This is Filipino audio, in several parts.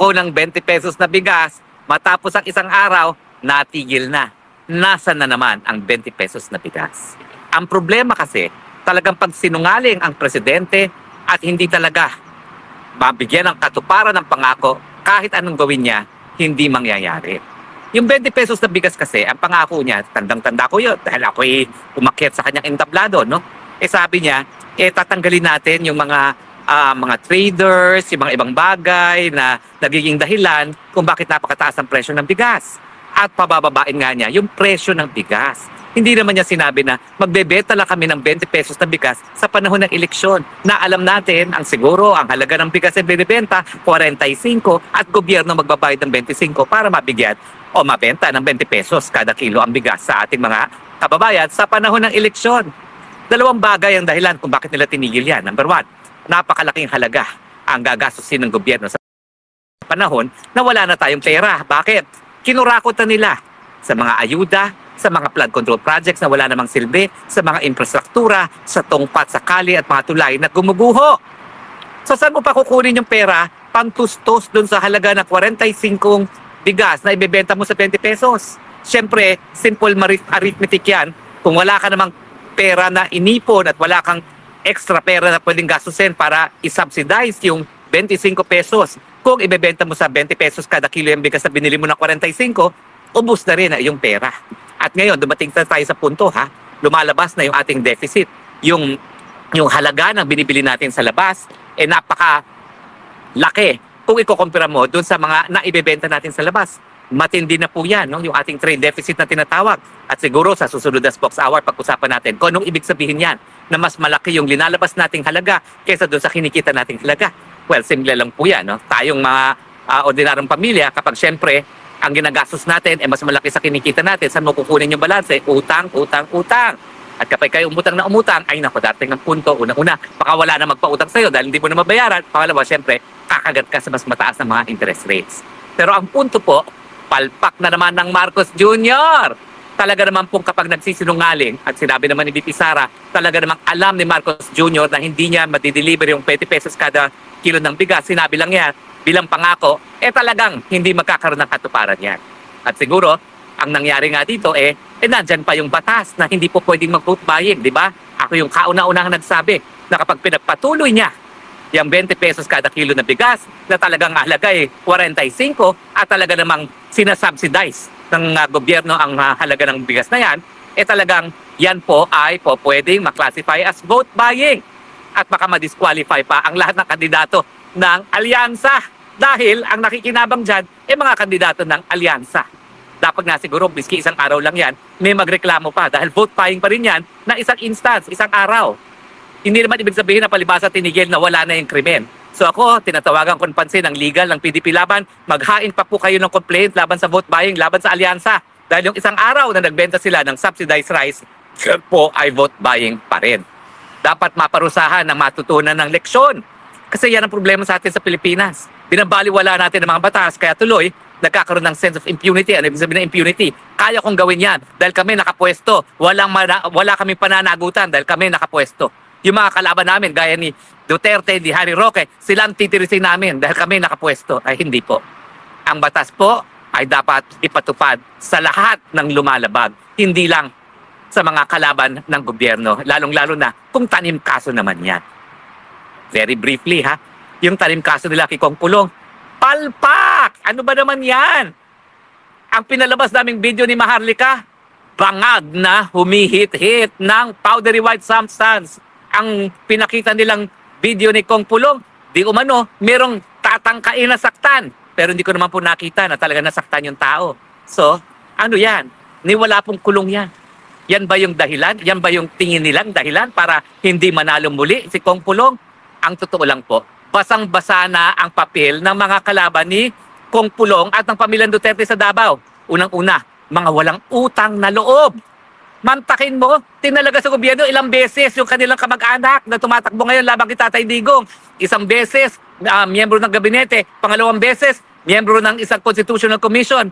pangako ng 20 pesos na bigas, matapos ang isang araw, natigil na. Nasaan na naman ang 20 pesos na bigas? Ang problema kasi, talagang pagsinungaling ang presidente at hindi talaga mabigyan ng katuparan ng pangako, kahit anong gawin niya, hindi mangyayari. Yung 20 pesos na bigas kasi, ang pangako niya, tandang-tanda ko yun, dahil ako'y umakyat sa kanyang entablado, no? Sabi niya, tatanggalin natin yung mga traders, yung mga ibang bagay na nagiging dahilan kung bakit napakataas ang presyo ng bigas. At pabababain nga niya yung presyo ng bigas. Hindi naman niya sinabi na magbebenta lang kami ng 20 pesos na bigas sa panahon ng eleksyon na alam natin ang siguro ang halaga ng bigas ay binibenta 45 at gobyerno magbabayad ng 25 para mabigyan o mabenta ng 20 pesos kada kilo ang bigas sa ating mga kababayan sa panahon ng eleksyon. Dalawang bagay ang dahilan kung bakit nila tinigil yan. Number one, napakalaking halaga ang gagastusin ng gobyerno sa panahon na wala na tayong pera. Bakit? Kinurakot na nila sa mga ayuda, sa mga flood control projects na wala namang silbi, sa mga infrastruktura, sa tungpat sa kali at mga tulay na gumuguho. So saan mo pa kukunin yung pera? Pantustos dun sa halaga na 45 bigas na ibebenta mo sa 20 pesos. Siyempre, simple arithmetic yan. Kung wala ka namang pera na inipon at wala kang extra pera na pwedeng gastusin para isubsidize yung 25 pesos. Kung ibebenta mo sa 20 pesos kada kilo yung bigas na binili mo ng 45, ubos na rin yung pera. At ngayon, dumating na tayo sa punto, lumalabas na yung ating deficit. Yung halaga ng binibili natin sa labas, napaka-laki. Kung ikukumpira mo dun sa mga naibebenta natin sa labas, matindi na po yan, no? Yung ating trade deficit na tinatawag. At siguro sa susunod na Spokes Hour, pag-usapan natin kung anong ibig sabihin yan, na mas malaki yung linalabas nating halaga kaysa dun sa kinikita nating halaga. Well, simple lang po yan, no? Tayong mga ordinaryong pamilya, kapag syempre, ang ginagastos natin mas malaki sa kinikita natin, saan mo kukunin yung balanse? Utang, utang, utang. At kapag kayo umutang na umutang, ay naku, dating ng punto, unang-una, baka wala na magpautang sa'yo dahil hindi mo na mabayaran. Pangalawa, syempre, kakagat ka sa mas mataas na mga interest rates. Pero ang punto po, palpak na naman ng Marcos Jr. Talaga naman pong kapag nagsisinungaling, at sinabi naman ni VP Sara, talaga namang alam ni Marcos Jr. na hindi niya madideliver yung 20 pesos kada kilo ng bigas. Sinabi lang yan bilang pangako, talagang hindi magkakaroon ng katuparan yan. At siguro, ang nangyari nga dito nandyan pa yung batas na hindi po pwedeng mag-vote buying, di ba? Ako yung kauna-unang nagsabi na kapag pinagpatuloy niya yung 20 pesos kada kilo na bigas na talagang halaga 45 at talaga namang sinasubsidize ng gobyerno ang halaga ng bigas na yan, talagang yan po ay po pwedeng maklasify as vote buying at baka ma-disqualify pa ang lahat ng kandidato ng alyansa dahil ang nakikinabang dyan mga kandidato ng alyansa. Dapat nga siguro, biski isang araw lang yan, may magreklamo pa dahil vote buying pa rin yan na isang instance, isang araw. Hindi naman ibig sabihin na palibasa tinigil na wala na yung krimen. So ako, tinatawagan ko ng pansin ang legal ng PDP Laban, maghain pa po kayo ng complaint laban sa vote buying, laban sa alyansa. Dahil yung isang araw na nagbenta sila ng subsidized rice, po ay vote buying pa rin. Dapat maparusahan ng matutunan ng leksyon. Kasi yan ang problema sa atin sa Pilipinas. Binabaliwala natin ang mga batas, kaya tuloy, nagkakaroon ng sense of impunity. Ano ibig sabihin ng impunity? Kaya kong gawin yan dahil kami nakapwesto. Wala kaming pananagutan dahil kami nakapwesto. Yung mga kalaban namin, gaya ni Duterte, ni Harry Roque, silang titirisin namin dahil kami nakapwesto. Ay hindi po. Ang batas po ay dapat ipatupad sa lahat ng lumalabag. Hindi lang sa mga kalaban ng gobyerno. Lalong-lalo na kung tanim kaso naman yan. Very briefly yung tanim kaso nila kay Kong Pulong, palpak! Ano ba naman yan? Ang pinalabas naming video ni Maharlika, bangag na humihit-hit ng powdery white substance. Ang pinakita nilang video ni Kong Pulong, di umano, merong tatangkain na saktan. Pero hindi ko naman po nakita na talaga nasaktan yung tao. So, ano yan? Wala pong kulong yan. Yan ba yung dahilan? Yan ba yung tingin nilang dahilan para hindi manalo muli si Kong Pulong? Ang totoo lang po, basang-basa na ang papel ng mga kalaban ni Kong Pulong at ng pamilyang Duterte sa Davao. Unang-una, mga walang utang na loob. Mantakin mo, tinalaga sa gobyerno ilang beses yung kanilang kamag-anak na tumatakbo ngayon labang kay Tatay Digong. Isang beses, miyembro ng gabinete. Pangalawang beses, miyembro ng isang constitutional commission.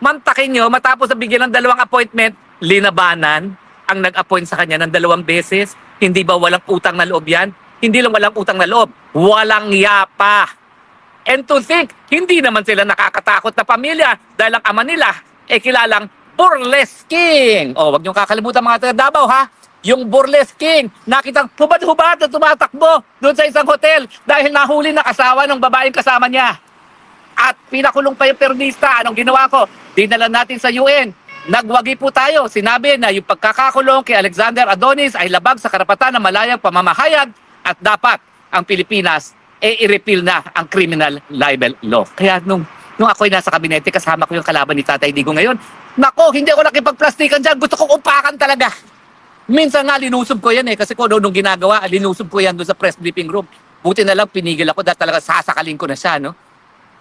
Mantakin nyo, matapos na bigyan ng 2 appointment, linabanan ang nag-appoint sa kanya ng 2 beses. Hindi ba walang utang na loob yan? Hindi lang walang utang na loob, walang yapa. And to think, hindi naman sila nakakatakot na pamilya dahil ang ama nila kilalang burlesking. O, wag niyong kakalimutan mga taga Davao, ha? Yung burlesking, nakitang hubad-hubad na tumatakbo doon sa isang hotel dahil nahuli na asawa ng babaeng kasama niya. At pinakulong pa yung permista. Anong ginawa ko? Dinala natin sa UN. Nagwagi po tayo. Sinabi na yung pagkakakulong kay Alexander Adonis ay labag sa karapatan ng malayang pamamahayag at dapat ang Pilipinas i-repeal na ang criminal libel law. Kaya nung ako'y nasa kabinete, kasama ko yung kalaban ni Tatay Digo ngayon, nako, hindi ako nakipagplastikan dyan. Gusto kong upakan talaga. Minsan nga, linusob ko yan kasi kung nung ginagawa, linusob ko yan doon sa press briefing room. Buti na lang, pinigil ako dahil talaga sasakalin ko na siya, no?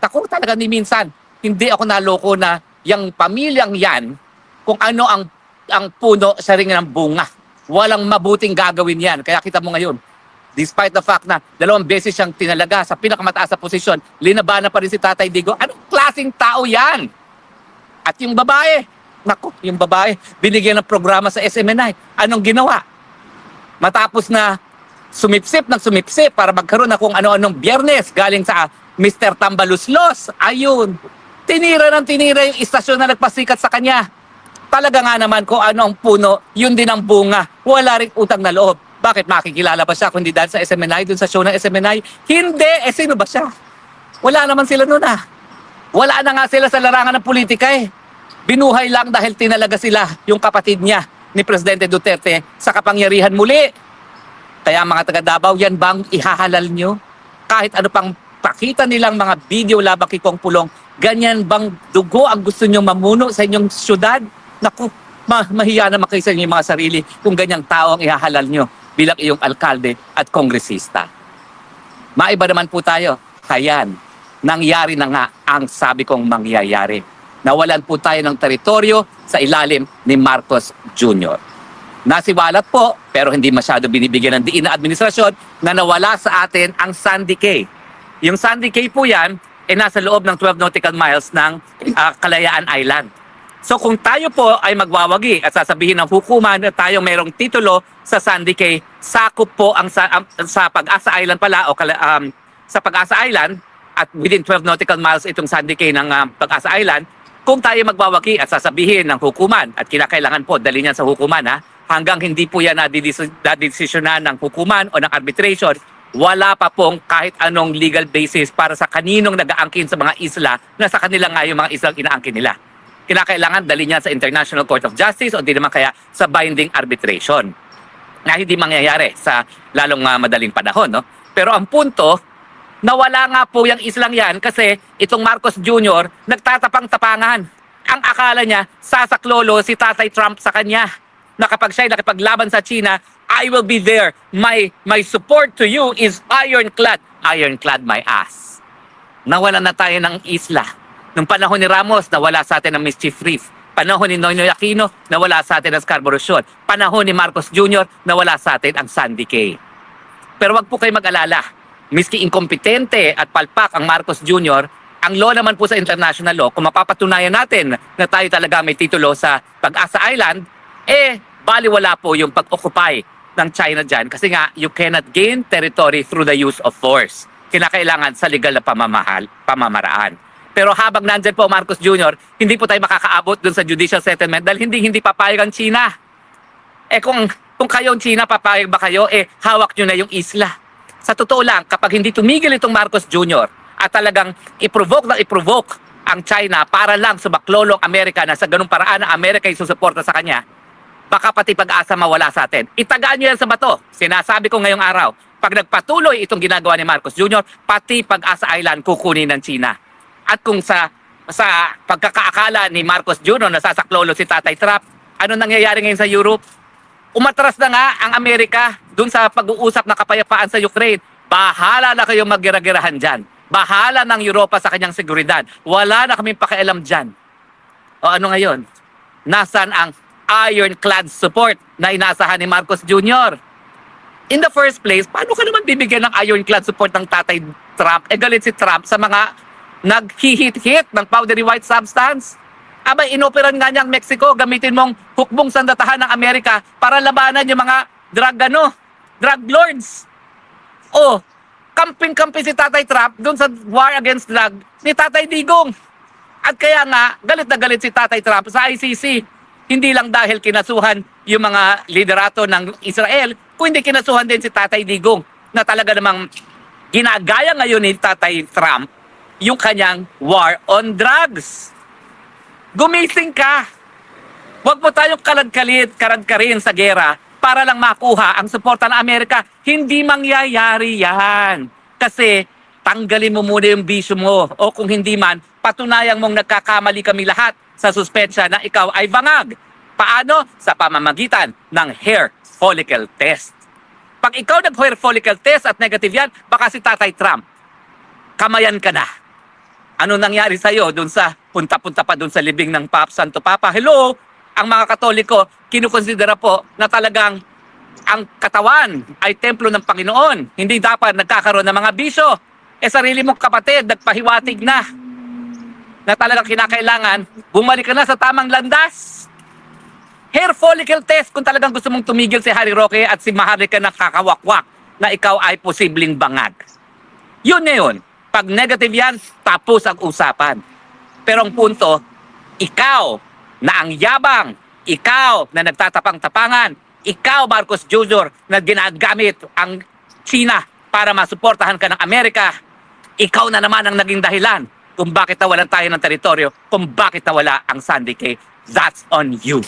Tako talaga ni minsan, hindi ako naloko na yung pamilyang yan, kung ano ang puno sa ring ng bunga. Walang mabuting gagawin yan. Kaya kita mo ngayon, despite the fact na 2 beses siyang tinalaga sa pinakamataas na posisyon, linabanan pa rin si Tatay Digo. Anong klaseng tao yan? At yung babae, naku, yung babae, binigyan ng programa sa SMNI. Anong ginawa? Matapos na sumipsip para magkaroon na kung ano-anong Biyernes galing sa Mr. Tambaluslos, ayun, tinira yung istasyon na nagpasikat sa kanya. Talaga nga naman kung ano ang puno, yun din ang bunga. Wala rin utang na loob. Bakit makikilala ba siya kundi dahil sa SMNI, dun sa show ng SMNI? Hindi! Sino ba siya? Wala naman sila nun Wala na nga sila sa larangan ng politika Binuhay lang dahil tinalaga sila yung kapatid niya ni Presidente Duterte sa kapangyarihan muli. Kaya mga taga Davao, yan bang ihahalal nyo? Kahit ano pang pakita nilang mga video labang kay Kong Pulong, ganyan bang dugo ang gusto nyo mamuno sa inyong syudad? Naku, mahiya naman kayo sa inyong mga sarili kung ganyang tao ang ihahalal nyo bilang iyong alkalde at kongresista. Maiba naman po tayo. Kayan, nangyari na nga ang sabi kong mangyayari. Nawalan po tayo ng teritoryo sa ilalim ni Marcos Jr. Nasiwalat po, pero hindi masyado binibigyan ng diin na administrasyon na nawala sa atin ang Sandy Cay. Yung Sandy Cay po yan, nasa loob ng 12 nautical miles ng Kalayaan Island. So kung tayo po ay magwawagi at sasabihin ng hukuman na tayo mayroong titulo sa Sandy Cay, sakop po ang sa Pag-asa Island pala o sa Pag-asa Island at within 12 nautical miles itong Sandy Cay ng Pag-asa Island, kung tayo magwawagi at sasabihin ng hukuman at kinakailangan po dali niyan sa hukuman hanggang hindi po yan nadidesisyonan ng hukuman o ng arbitration, wala pa pong kahit anong legal basis para sa kaninong nag-aangkin sa mga isla na sa kanila nga yung mga islang inaangkin nila. Kinakailangan dali niya sa International Court of Justice o di naman kaya sa binding arbitration na hindi mangyayari sa lalong madaling panahon. No? Pero ang punto, nawala nga po yung islang yan kasi itong Marcos Jr. nagtatapang-tapangan. Ang akala niya, sasaklolo si Tatay Trump sa kanya na kapag siya'y nakipaglaban sa China, I will be there. My support to you is ironclad. Ironclad my ass. Nawala na tayo ng isla. Nung panahon ni Ramos, nawala sa atin ang Mischief Reef. Panahon ni Noynoy Aquino, nawala sa atin ang Scarborough Shoal. Panahon ni Marcos Jr., nawala sa atin ang Sandy Cay. Pero wag po kayo mag-alala. Miski inkompetente at palpak ang Marcos Jr., ang law naman po sa international law, kung mapapatunayan natin na tayo talaga may titulo sa Pag-asa Island, baliwala po yung pag-occupy ng China dyan kasi nga you cannot gain territory through the use of force. Kinakailangan sa legal na pamamaraan. Pero habang nandyan po Marcos Jr., hindi po tayo makakaabot dun sa judicial settlement dahil hindi papayag ang China. Kung kayo ang China, papayag ba kayo? Hawak nyo na yung isla. Sa totoo lang, kapag hindi tumigil itong Marcos Jr. at talagang i-provoke ang China para lang sumaklolong Amerika na sa ganung paraan na Amerika yung susuporta sa kanya, baka pati pag-asa mawala sa atin. Itagaan nyo yan sa bato. Sinasabi ko ngayong araw, pag nagpatuloy itong ginagawa ni Marcos Jr., pati Pag-asa Island kukunin ng China. At kung sa pagkakaakala ni Marcos Jr. na sasaklolo si Tatay Trump, ano nangyayari ngayon sa Europe? Umatras na nga ang Amerika dun sa pag-uusap na kapayapaan sa Ukraine. Bahala na kayong mag-gira-girahan dyan. Bahala ng Europa sa kanyang seguridad. Wala na kaming pakialam dyan. O ano ngayon? Nasaan ang ironclad support na inaasahan ni Marcos Jr.? In the first place, paano ka naman bibigyan ng ironclad support ng Tatay Trump? Galit si Trump sa mga nag-hit ng powdery white substance. Abay, inoperan nga niya ang Mexico, gamitin mong hukbong sandatahan ng Amerika para labanan yung mga drug lords. kamping-kampi si Tatay Trump doon sa war against drug ni Tatay Digong. At kaya nga, galit na galit si Tatay Trump sa ICC. Hindi lang dahil kinasuhan yung mga liderato ng Israel, kundi kinasuhan din si Tatay Digong na talaga namang ginagaya ngayon ni Tatay Trump yung kanyang war on drugs. Gumising ka. Huwag mo tayong karad-karin sa gera para lang makuha ang suporta ng Amerika. Hindi mangyayari yan. Kasi tanggalin mo muna yung bisyo mo. O kung hindi man, patunayan mong nagkakamali kami lahat sa suspensya na ikaw ay bangag. Paano? Sa pamamagitan ng hair follicle test. Pag ikaw nag-hair follicle test at negative yan, baka si Tatay Trump, kamayan ka na. Ano nangyari sa'yo dun sa punta-punta pa dun sa libing ng Santo Papa? Hello? Ang mga Katoliko, kinukonsidera po na talagang ang katawan ay templo ng Panginoon. Hindi dapat nagkakaroon ng mga bisyo. Sarili mong kapatid, nagpahiwatig na talagang kinakailangan, bumalik ka na sa tamang landas. Hair follicle test kung talagang gusto mong tumigil si Harry Roque at si Maharlika na kakawakwak na ikaw ay posibleng bangag. Yun na yun. Pag negative yan, tapos ang usapan. Pero ang punto, ikaw na ang yabang, ikaw na nagtatapang-tapangan, ikaw Marcos Jr. na ginagamit ang China para masuportahan ka ng Amerika, ikaw na naman ang naging dahilan kung bakit nawalan tayo ng teritoryo, kung bakit nawala ang Sandy Cay. That's on you.